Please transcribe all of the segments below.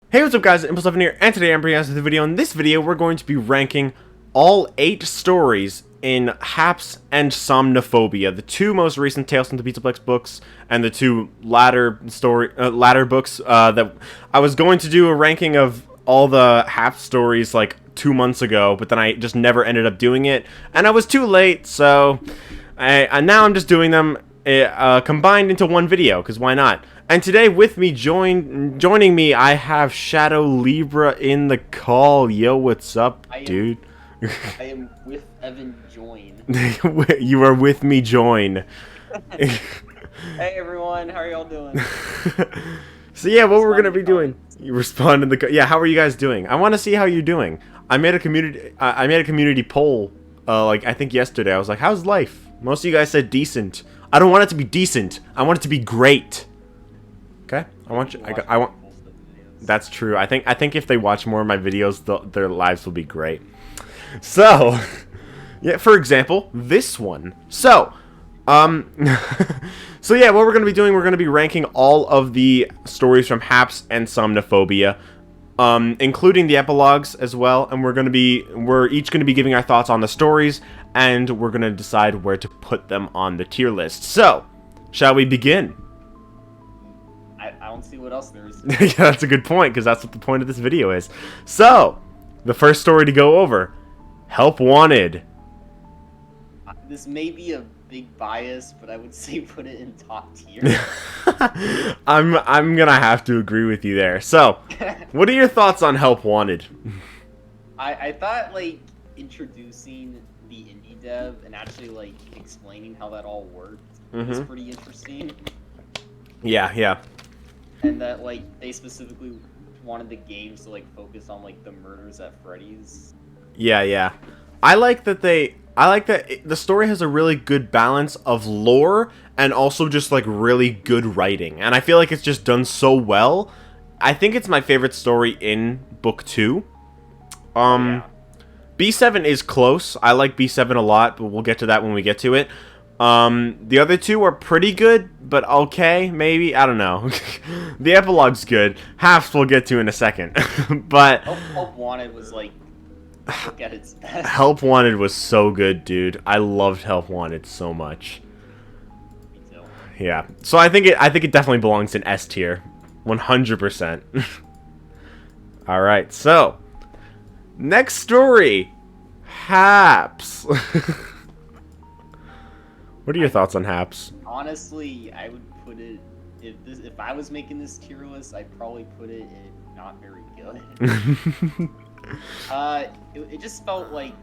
Hey, what's up guys, Impulse7 here, and today I'm bringing us the video. In this video, we're going to be ranking all 8 stories in Haps and Somnophobia, the 2 most recent Tales from the Pizzaplex books, and the 2 latter books that I was going to do a ranking of all the Haps stories like 2 months ago, but then I just never ended up doing it, and I was too late, so now I'm just doing them combined into one video, because why not? And today with me, joining me, I have Shadow Libra in the call. Yo, what's up, dude? I am with Evan Join. You are with me, join. Hey everyone, how are y'all doing? So yeah, what we're gonna be doing? You respond in the yeah. How are you guys doing? I want to see how you're doing. I made a community poll, like I think yesterday. I was like, "How's life?" Most of you guys said decent. I don't want it to be decent. I want it to be great. Okay, I want you. I want. That's true. I think if they watch more of my videos, their lives will be great. So, yeah. For example, this one. So, so yeah, what we're gonna be doing, we're gonna be ranking all of the stories from Haps and Somnophobia, including the epilogues as well. And we're each gonna be giving our thoughts on the stories, and we're gonna decide where to put them on the tier list. So, shall we begin? I don't see what else there is. Yeah, that's a good point, because that's what the point of this video is. So, the first story to go over, Help Wanted. This may be a big bias, but I would say put it in top tier. I'm gonna have to agree with you there. So, what are your thoughts on Help Wanted? I thought, like, introducing the indie dev and actually, like, explaining how that all worked was pretty interesting. Yeah. And that, like, they specifically wanted the games to, like, focus on, like, the murders at Freddy's. Yeah. I like that the story has a really good balance of lore and also just, like, really good writing. And I feel like it's just done so well. I think it's my favorite story in Book 2. Yeah. B7 is close. I like B7 a lot, but we'll get to that when we get to it. The other 2 are pretty good, but okay, maybe. I don't know. The epilogue's good. Haps we'll get to in a second. But Help Wanted was, like, look at its best. Help Wanted was so good, dude. I loved Help Wanted so much. Me too. Yeah. So I think it definitely belongs in S tier. 100%. Alright, so next story. Haps. What are your thoughts on Haps? Honestly, I would put it if I was making this tier list, I'd probably put it in not very good. It just felt like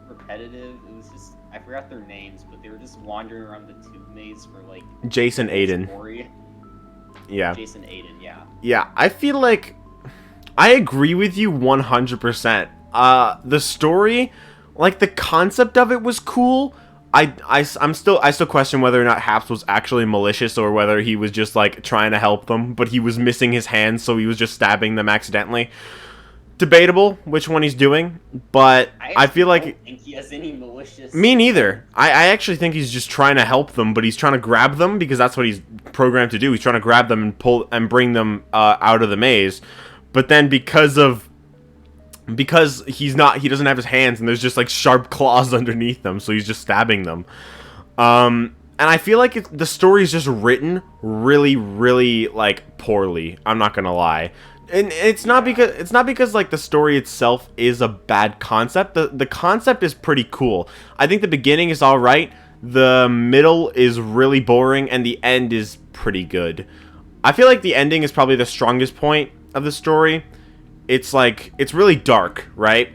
repetitive. It was just I forgot their names, but they were just wandering around the tube maze for like Jason Aiden. Story. Yeah. Jason Aiden, yeah. Yeah, I feel like I agree with you 100%. The story, like the concept of it was cool. I still question whether or not Haps was actually malicious or whether he was just like trying to help them, but he was missing his hands, so he was just stabbing them accidentally. Debatable which one he's doing, but I feel like don't think he has any malicious. Me neither. I actually think he's just trying to help them, but he's trying to grab them because that's what he's programmed to do. He's trying to grab them and pull and bring them out of the maze. But then because he doesn't have his hands and there's just like sharp claws underneath them, so he's just stabbing them. And I feel like the story is just written really, really like poorly. I'm not gonna lie. And it's not because like the story itself is a bad concept. The concept is pretty cool. I think the beginning is all right. The middle is really boring, and the end is pretty good. I feel like the ending is probably the strongest point of the story. It's like it's really dark, right?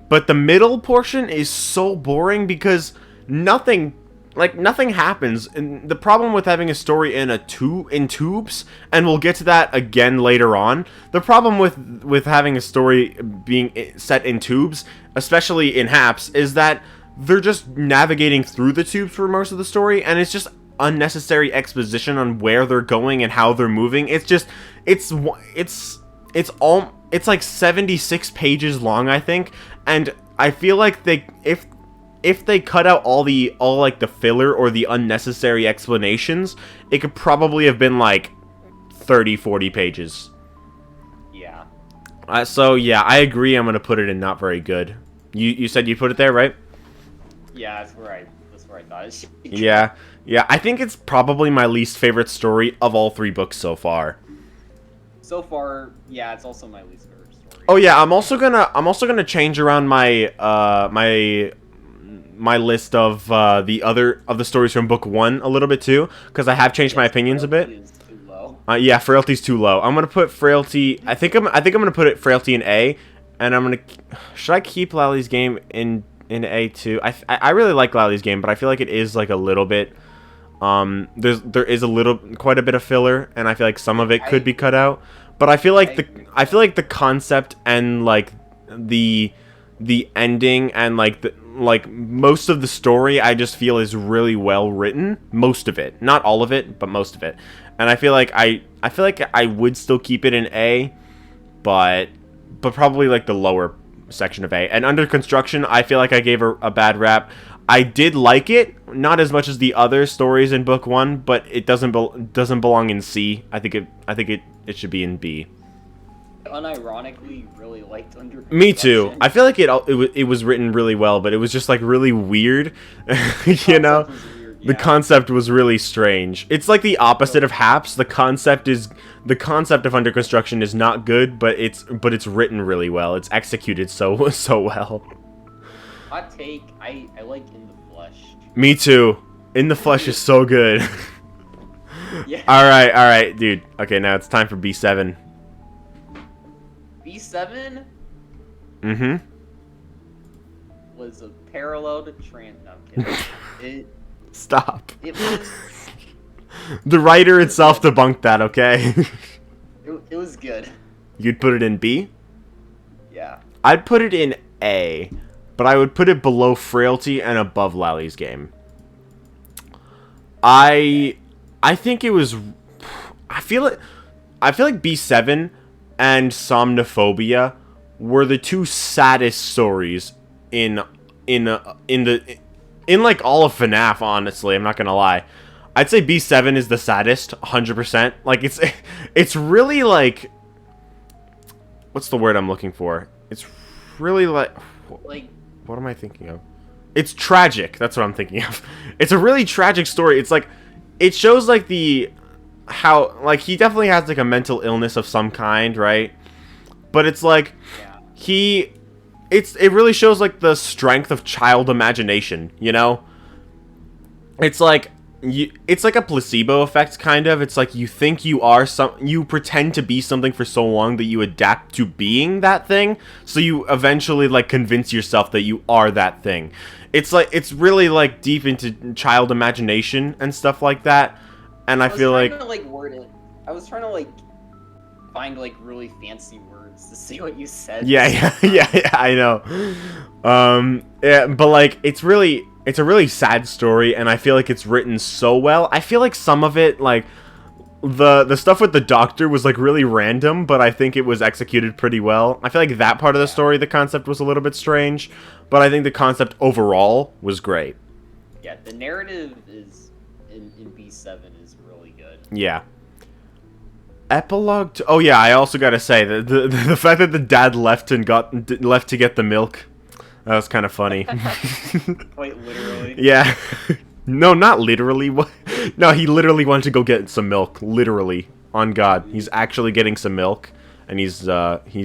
But the middle portion is so boring because nothing happens. And the problem with having a story in tubes, and we'll get to that again later on. The problem with having a story being set in tubes, especially in Haps, is that they're just navigating through the tubes for most of the story, and it's just unnecessary exposition on where they're going and how they're moving. It's like 76 pages long, I think, and I feel like if if they cut out all like the filler or the unnecessary explanations, it could probably have been like 30-40 pages. Yeah. So yeah, I agree. I'm gonna put it in not very good. You said you put it there, right? Yeah, that's where I thought it should be. Yeah. Yeah, I think it's probably my least favorite story of all 3 books so far. So far, yeah, it's also my least favorite story. Oh yeah, I'm also gonna change around my my list of the stories from book 1 a little bit too, because I have changed my opinions a bit. Is too low. Yeah, Frailty's too low. I'm gonna put Frailty. I think I'm gonna put it Frailty in A, and I'm gonna. Should I keep Lally's Game in A too? I really like Lally's Game, but I feel like it is like a little bit. There is quite a bit of filler, and I feel like some of it could be cut out. But I feel like the concept and like the ending and like most of the story I just feel is really well written. Most of it, not all of it, but most of it. And I feel like I would still keep it in A, but probably like the lower section of A. And Under Construction, I feel like I gave her a bad rap. I did like it, not as much as the other stories in book 1, but it doesn't belong in C. I think it should be in B. Unironically, really liked Under Construction. Me too. I feel like it was written really well, but it was just like really weird. You know, the concept was really strange. It's like the opposite of Haps. The concept of Under Construction is not good, but it's written really well. It's executed so well. Hot take, I like In the Flesh. Me too. In the Flesh is so good. Yeah. All right, dude. Okay, now it's time for B7. B7 Mm-hmm. was a parallel to No, I'm kidding. Stop. It was. The writer itself debunked that, okay? It was good. You'd put it in B? Yeah. I'd put it in A, but I would put it below Frailty and above Lally's Game. I think it was. I feel like B7 and Somnophobia were the 2 saddest stories in like all of FNAF. Honestly, I'm not gonna lie. I'd say B7 is the saddest, 100%. Like it's really like, what's the word I'm looking for? It's really like what am I thinking of? It's tragic. That's what I'm thinking of. It's a really tragic story. It's like, it shows like how like he definitely has like a mental illness of some kind, right? But it's like it really shows like the strength of child imagination, you know? It's like it's like a placebo effect kind of. It's like you think you pretend to be something for so long that you adapt to being that thing, so you eventually like convince yourself that you are that thing. It's like, it's really like deep into child imagination and stuff like that. And I feel like I was trying to like find like really fancy words to say what you said. Yeah, I know. Yeah, but like it's a really sad story, and I feel like it's written so well. I feel like some of it, like the stuff with the doctor, was like really random, but I think it was executed pretty well. I feel like that part of the story, the concept was a little bit strange, but I think the concept overall was great. Yeah, the narrative is in B7 is really good. Yeah. Epilogue. Oh yeah, I also gotta say the fact that the dad left to get the milk, that was kind of funny. Quite literally. Yeah. No, not literally. No, he literally wanted to go get some milk. Literally, on God, he's actually getting some milk, and he's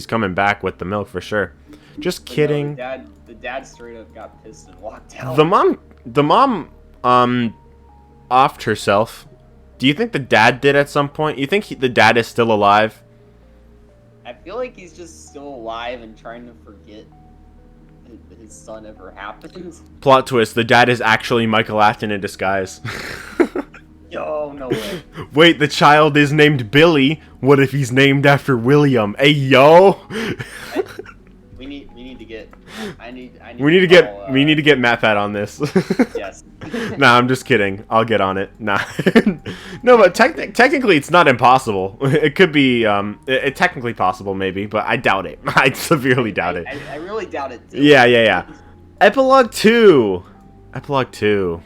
coming back with the milk for sure. Just kidding. No, the dad straight up got pissed and walked out. The mom offed herself. Do you think the dad did at some point? You think the dad is still alive? I feel like he's just still alive and trying to forget his son ever happened. Plot twist, the dad is actually Michael Afton in disguise. Yo, no way. Wait, the child is named Billy. What if he's named after William? Hey, yo! We need to get... We need to get MatPat on this. Yes. Nah, I'm just kidding. I'll get on it. Nah. No, but technically it's not impossible. It could be technically possible maybe, but I doubt it. I severely doubt it. I really doubt it too. Yeah. Epilogue 2. Epilogue 2.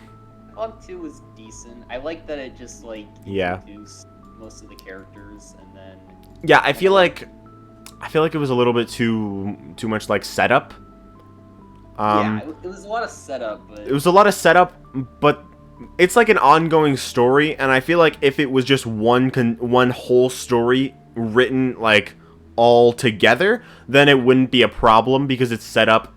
Epilogue 2 was decent. I like that it just, like, Yeah. introduced most of the characters, and then... Yeah, I feel like it was a little bit too much, like, setup. Yeah, it was a lot of setup, but... It was a lot of setup, but it's like an ongoing story, and I feel like if it was just one whole story written, like, all together, then it wouldn't be a problem because it's set up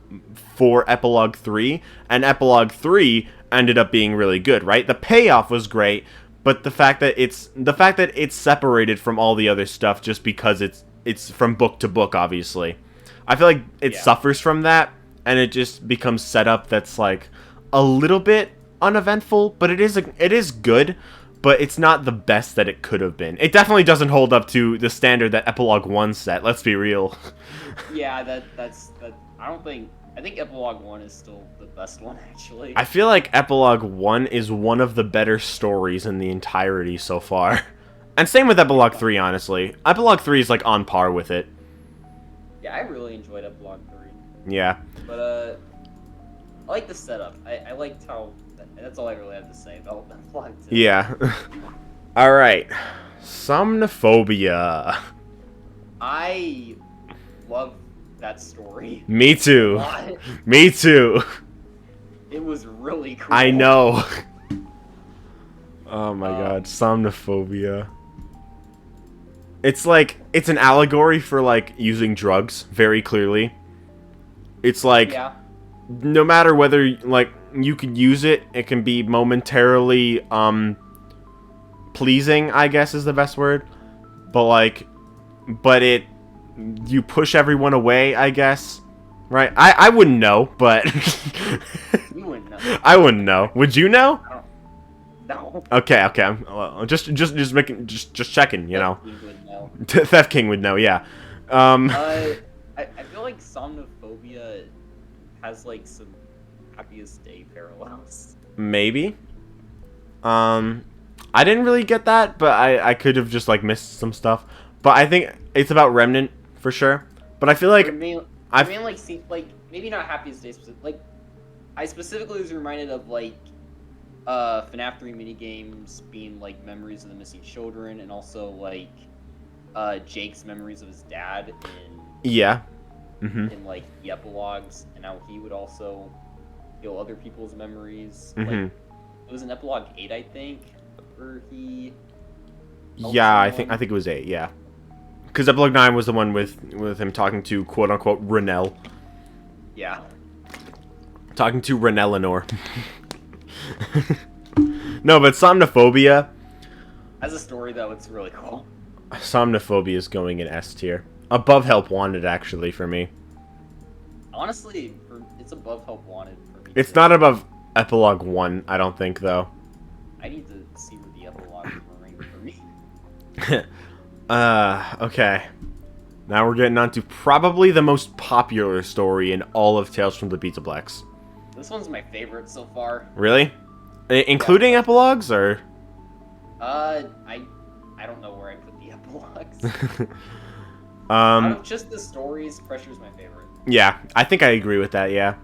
for Epilogue 3, and Epilogue 3 ended up being really good, right? The payoff was great, but the fact that it's separated from all the other stuff just because it's from book to book, obviously. I feel like it suffers from that, and it just becomes set up that's like a little bit uneventful, but it is good, but it's not the best that it could have been. It definitely doesn't hold up to the standard that Epilogue 1 set, let's be real. Yeah, that's I think Epilogue 1 is still the best one, actually. I feel like Epilogue 1 is one of the better stories in the entirety so far. And same with Epilogue 3, honestly. Epilogue 3 is, like, on par with it. Yeah, I really enjoyed Epilogue 3. Yeah. But, I like the setup. I liked how... That's all I really have to say about Epilogue 2. Yeah. Alright. Somnophobia. I love that story. Me too. Me too. It was really cool. I know. Oh my god, Somnophobia. It's like, it's an allegory for, like, using drugs, very clearly. It's like, no matter whether, like, you could use it, it can be momentarily, pleasing, I guess is the best word. But, like, you push everyone away, I guess. Right? I wouldn't know, but... You wouldn't know. I wouldn't know. Would you know? No. Okay. I'm just checking, you know. King would know. Theft King would know, yeah. I feel like Somnophobia has, like, some Happiest Day parallels. Maybe. I didn't really get that, but I could have just, like, missed some stuff. But I think it's about Remnant, for sure. But I feel like... I mean, like, see, like, maybe not Happiest Day, like, I specifically was reminded of, like, FNAF 3 minigames being, like, memories of the missing children, and also, like, Jake's memories of his dad in like, the epilogues, and how he would also feel other people's memories. Like, it was in Epilogue 8, I think, where he... Yeah, I think it was 8, yeah. Because Epilogue 9 was the one with him talking to, quote-unquote, Renell. Yeah. Talking to Renellinor. No, but Somnophobia... As a story, though, it's really cool. Somnophobia is going in S tier. Above Help Wanted, actually, for me. Honestly, it's above Help Wanted for me. It's not above Epilogue 1, I don't think, though. I need to see where the epilogue is ranking for me. Okay. Now we're getting on to probably the most popular story in all of Tales from the Pizzaplex. This one's my favorite so far. Really? Including epilogues, or? I don't know where I put the epilogues. Out of just the stories, Pressure's my favorite. Yeah, I think I agree with that, yeah.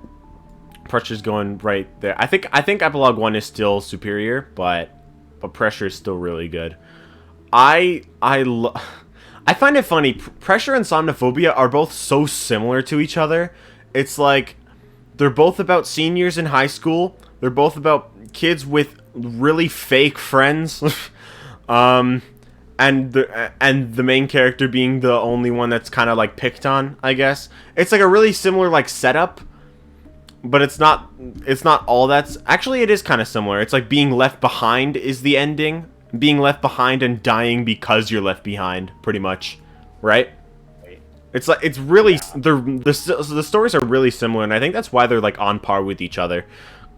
Pressure's going right there. I think Epilogue 1 is still superior, but Pressure is still really good. I find it funny. Pressure and Somnophobia are both so similar to each other. It's like they're both about seniors in high school. They're both about kids with really fake friends. And the main character being the only one that's kind of like picked on, I guess. It's like a really similar like setup, but it's not all that's actually it is kind of similar. It's like being left behind is the ending. Being left behind and dying because you're left behind, pretty much, right? It's like it's really the stories are really similar, and I think that's why they're like on par with each other,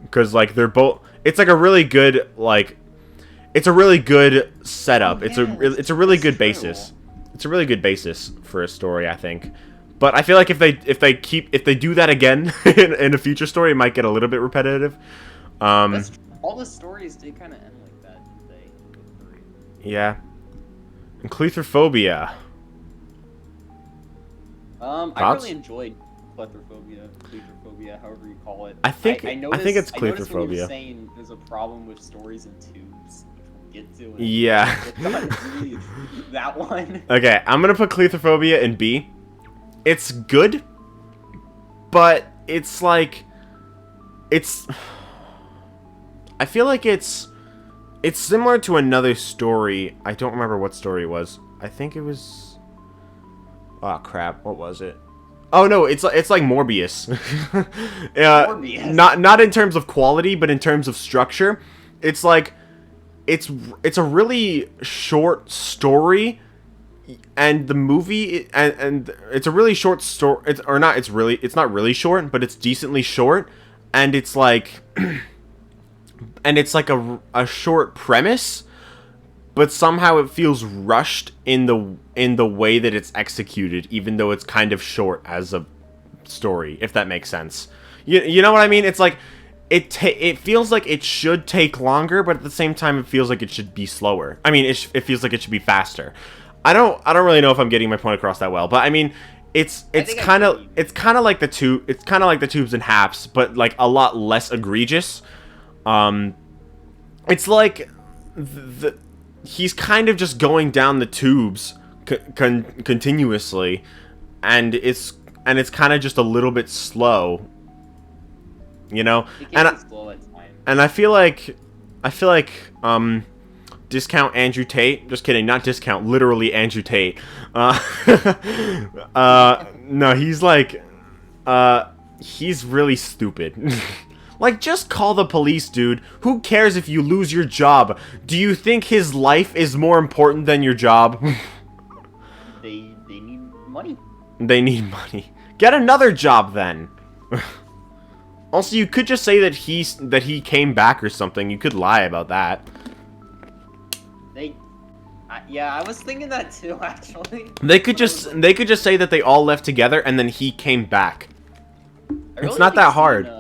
because like they're both. It's like a really good like, it's a really good setup. It's a really good basis. It's a really good basis for a story, I think. But I feel like if they do that again in a future story, it might get a little bit repetitive. All the stories did kind of end like that, didn't they? Yeah. And Cluthrophobia. I really enjoyed Cluthrophobia, however you call it. I think I it's noticed when you were Cluthrophobia. saying there's a problem with stories and tubes, which we'll get to. Yeah. That one. Okay, I'm gonna put Cluthrophobia in B. It's good, but it's like, I feel like it's similar to another story. I don't remember what story it was. I think it was, oh crap, what was it? Oh no, it's like Morbius. Morbius. Not in terms of quality, but in terms of structure. It's like, it's a really short story, and the movie and it's a really short story. It's not really short, but it's decently short, and it's like and it's like a short premise, but somehow it feels rushed in the way that it's executed, even though it's kind of short as a story, if that makes sense. You know what I mean? It's like it feels like it should take longer, but at the same time it feels like it should be slower. I mean, it feels like it should be faster. I don't really know if I'm getting my point across that well, but I mean, it's kind of like the tubes and Haps, but like a lot less egregious. It's like he's kind of just going down the tubes continuously, and it's kind of just a little bit slow, you know. And I feel like discount Andrew Tate. Just kidding, not discount, literally Andrew Tate. No, he's like, he's really stupid. Like, just call the police, dude. Who cares if you lose your job? Do you think his life is more important than your job? They need money. They need money. Get another job then. Also, you could just say that he came back or something. You could lie about that. Yeah, I was thinking that too, actually. They could just say that they all left together and then he came back. It's not that hard.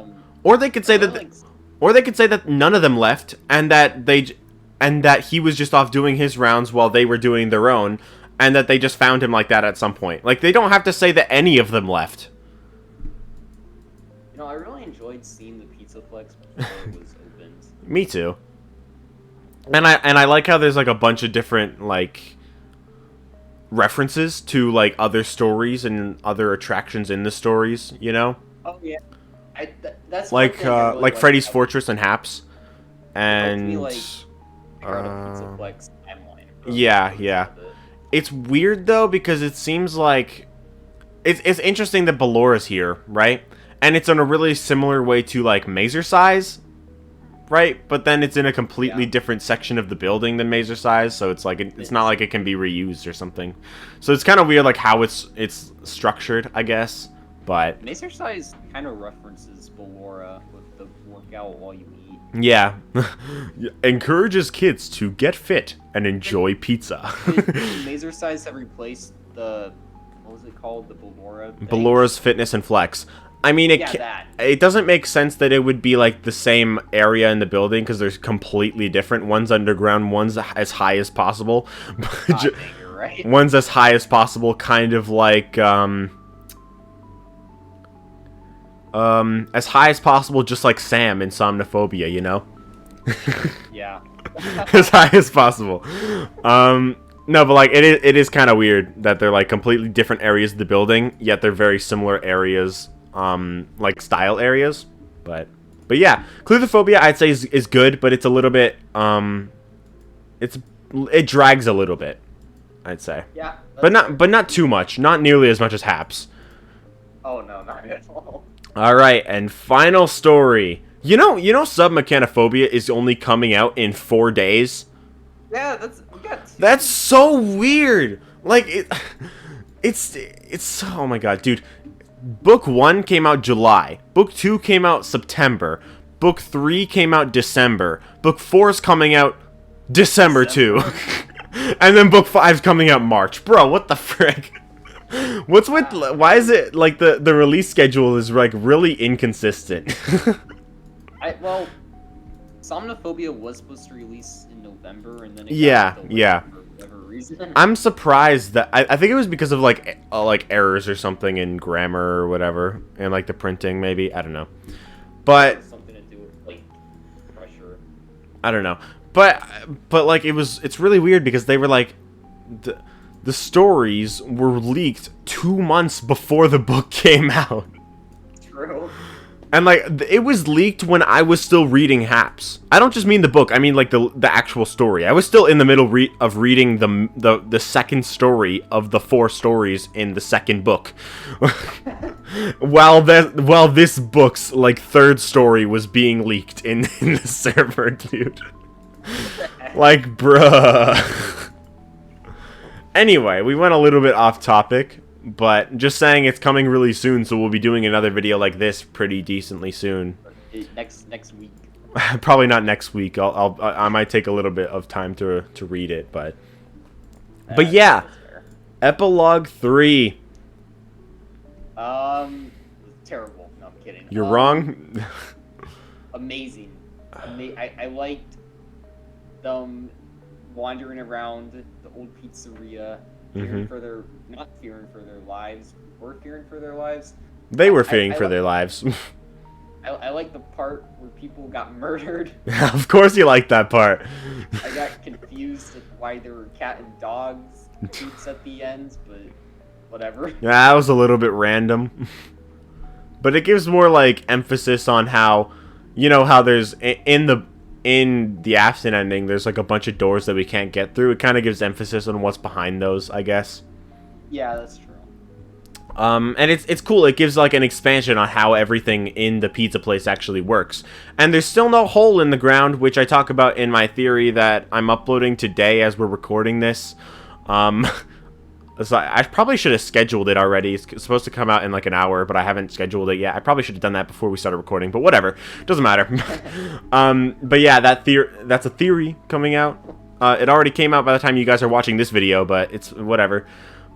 Or they could say that none of them left, and that he was just off doing his rounds while they were doing their own, and that they just found him like that at some point. Like, they don't have to say that any of them left. You know, I really enjoyed seeing the Pizza Flex before it was opened. Me too. And I like how there's like a bunch of different like references to like other stories and other attractions in the stories, you know? Oh yeah. That's like really Freddy's Fortress and Haps, and yeah. It's weird though, because it seems like it's interesting that Ballora's here, right? And it's in a really similar way to like Mazer Size, right? But then it's in a completely different section of the building than Mazer Size, so it's like it's not like it can be reused or something. So it's kind of weird, like how it's structured, I guess. But Mazer Size kind of references Ballora with the workout while you eat. Yeah. Encourages kids to get fit and enjoy pizza. Did Mazer Size have replaced the, what was it called, the Ballora thing? Ballora's Fitness and Flex. I mean, it doesn't make sense that it would be like the same area in the building, because they're completely different. One's underground, one's as high as possible. Dang, you're right. One's as high as possible, kind of like as high as possible, just like Sam in Somnophobia, you know? Yeah. As high as possible. No, but like it is kind of weird that they're like completely different areas of the building, yet they're very similar areas, like style areas. But yeah, Cluthrophobia I'd say is good, but it's a little bit it drags a little bit, I'd say. Yeah. But not too much, not nearly as much as Haps. Oh no, not at all. All right, and final story. You know, Submechanophobia is only coming out in 4 days. Yeah, that's so weird. Like it's oh my god, dude. Book 1 came out July. Book 2 came out September. Book 3 came out December. Book 4 is coming out December too. And then book 5 is coming out March. Bro, what the frick? What's with, why is it like the release schedule is like really inconsistent? Well, Somnophobia was supposed to release in November, and then it yeah. for whatever reason. I'm surprised that I think it was because of like errors or something in grammar or whatever, and like the printing maybe, I don't know. But Something to do with like pressure. I don't know. But like it's really weird because they were like the stories were leaked 2 months before the book came out. True. And like it was leaked when I was still reading Haps. I don't just mean the book. I mean like the actual story. I was still in the middle of reading the second story of the 4 stories in the second book, while this book's like 3rd story was being leaked in the server, dude. Like, bruh. Anyway, we went a little bit off topic. But just saying it's coming really soon, so we'll be doing another video like this pretty decently soon. Next week. Probably not next week. I might take a little bit of time to read it, but yeah, Epilogue 3. Terrible. No, I'm kidding. You're wrong. Amazing. I liked them wandering around the old pizzeria. Fearing for their, not fearing for their lives, or fearing for their lives. They were fearing for their lives. I like the part where people got murdered. Of course you like that part. I got confused at why there were cat and dogs tweets at the end, but whatever. Yeah, that was a little bit random. But it gives more like emphasis on how, you know, how there's in the Afton ending, there's like a bunch of doors that we can't get through. It kind of gives emphasis on what's behind those, I guess. Yeah, that's true. And it's cool. It gives like an expansion on how everything in the pizza place actually works. And there's still no hole in the ground, which I talk about in my theory that I'm uploading today as we're recording this. So I probably should have scheduled it already. It's supposed to come out in like an hour, but I haven't scheduled it yet. I probably should have done that before we started recording, but whatever. Doesn't matter. But yeah, that's a theory coming out. It already came out by the time you guys are watching this video, but it's whatever.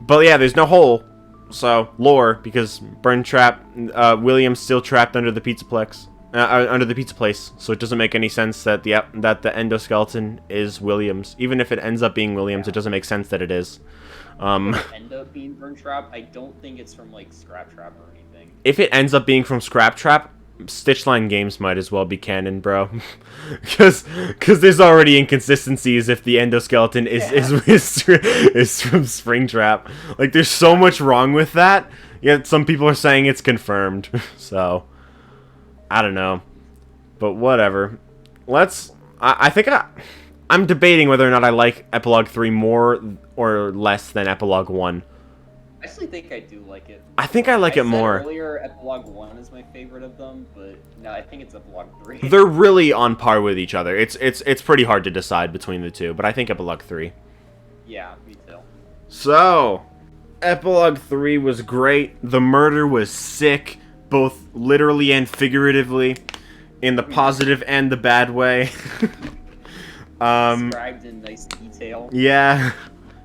But yeah, there's no hole. So, lore, because Burn Trap, William's still trapped under the pizzaplex. Under the pizza place, so it doesn't make any sense that the endoskeleton is Williams. Even if it ends up being Williams, it doesn't make sense that it is. End up being Burn Trap. I don't think it's from like Scrap Trap or anything. If it ends up being from Scrap Trap, Stitchline Games might as well be canon, bro. Because there's already inconsistencies if the endoskeleton is from Springtrap. Like, there's so much wrong with that. Yet some people are saying it's confirmed. So, I don't know. But whatever. I think I'm debating whether or not I like Epilogue 3 more or less than Epilogue 1. I actually think I do like it. I think I like it more. Earlier, Epilogue 1 is my favorite of them, but no, I think it's Epilogue 3. They're really on par with each other. It's pretty hard to decide between the two, but I think Epilogue 3. Yeah, me too. So, Epilogue 3 was great. The murder was sick, both literally and figuratively, in the positive and the bad way. Described in nice detail. Yeah.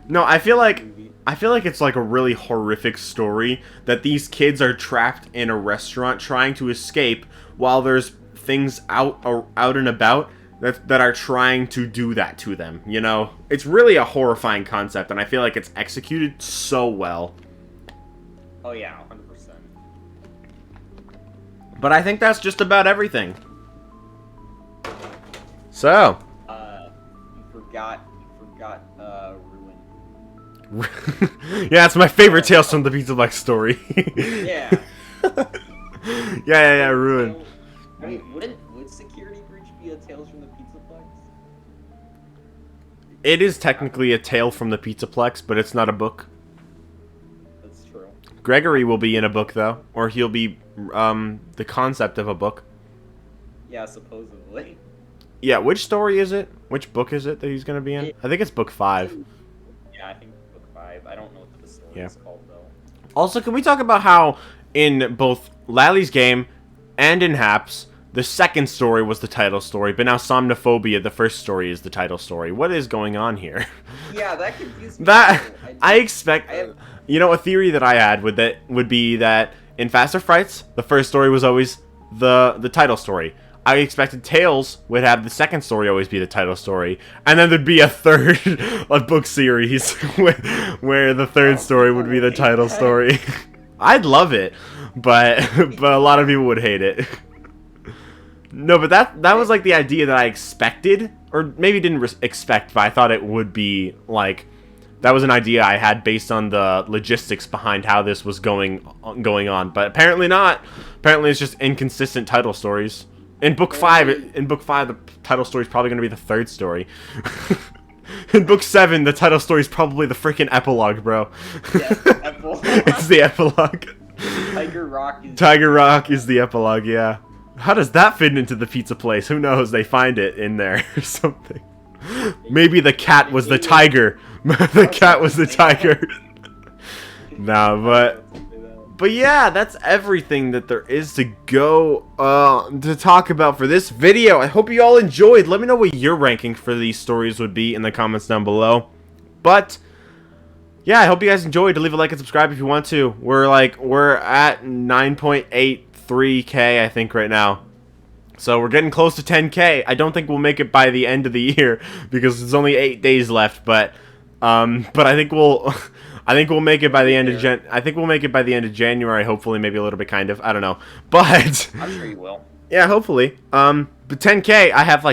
No, I feel like it's like a really horrific story that these kids are trapped in a restaurant trying to escape while there's things out and about that are trying to do that to them, you know? It's really a horrifying concept, and I feel like it's executed so well. Oh yeah, 100%. But I think that's just about everything. So, You forgot, Ruin. yeah, it's my favorite Tales from the Pizza Box story. Yeah. yeah, Ruin. I mean, would Security Breach be a Tales from the Pizzaplex? It is technically a tale from the Pizzaplex, but it's not a book. That's true. Gregory will be in a book, though. Or he'll be, the concept of a book. Yeah, supposedly. Yeah, which story is it? Which book is it that he's gonna be in? I think it's book 5. Yeah, I think book 5. I don't know what the story is called, though. Also, can we talk about how in both Lally's game and in Haps, the second story was the title story, but now Somnophobia, the first story, is the title story. What is going on here? Yeah, that confused me. I expect... You know, a theory that I had would be that in Faster Frights, the first story was always the title story. I expected Tales would have the second story always be the title story, and then there'd be a third a book series where the third story would be the title story. I'd love it, but a lot of people would hate it. No, but that was like the idea that I expected, or maybe didn't expect, but I thought it would be like. That was an idea I had based on the logistics behind how this was going on, but apparently not. Apparently, it's just inconsistent title stories. In book 5, the title story is probably going to be the third story. In book 7, the title story is probably the freaking epilogue, bro. Yeah, epilogue. It's the epilogue. Tiger Rock is the epilogue, yeah. How does that fit into the pizza place? Who knows? They find it in there or something. Maybe the cat was the tiger. The cat was the tiger. Nah, but yeah, that's everything that there is to go to talk about for this video. I hope you all enjoyed. Let me know what your ranking for these stories would be in the comments down below. But yeah, I hope you guys enjoyed. Leave a like and subscribe if you want to. We're at 9.83K I think right now. So we're getting close to 10K. I don't think we'll make it by the end of the year because there's only 8 days left, but I think we'll make it by the end of January, hopefully, maybe a little bit, kind of. I don't know. But I'm sure you will. Yeah, hopefully. But 10K, I have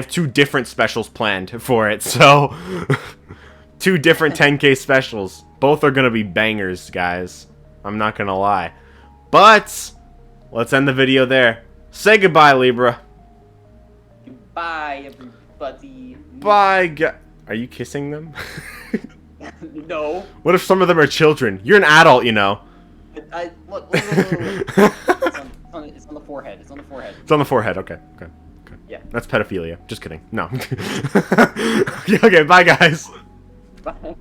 two different specials planned for it. So 2 different 10K specials. Both are going to be bangers, guys. I'm not going to lie. But let's end the video there. Say goodbye, Libra. Goodbye, everybody. Bye, Are you kissing them? No. What if some of them are children? You're an adult, you know. Look. It's on the forehead. It's on the forehead. It's on the forehead. Okay. Yeah. That's pedophilia. Just kidding. No. Okay, bye, guys. Bye.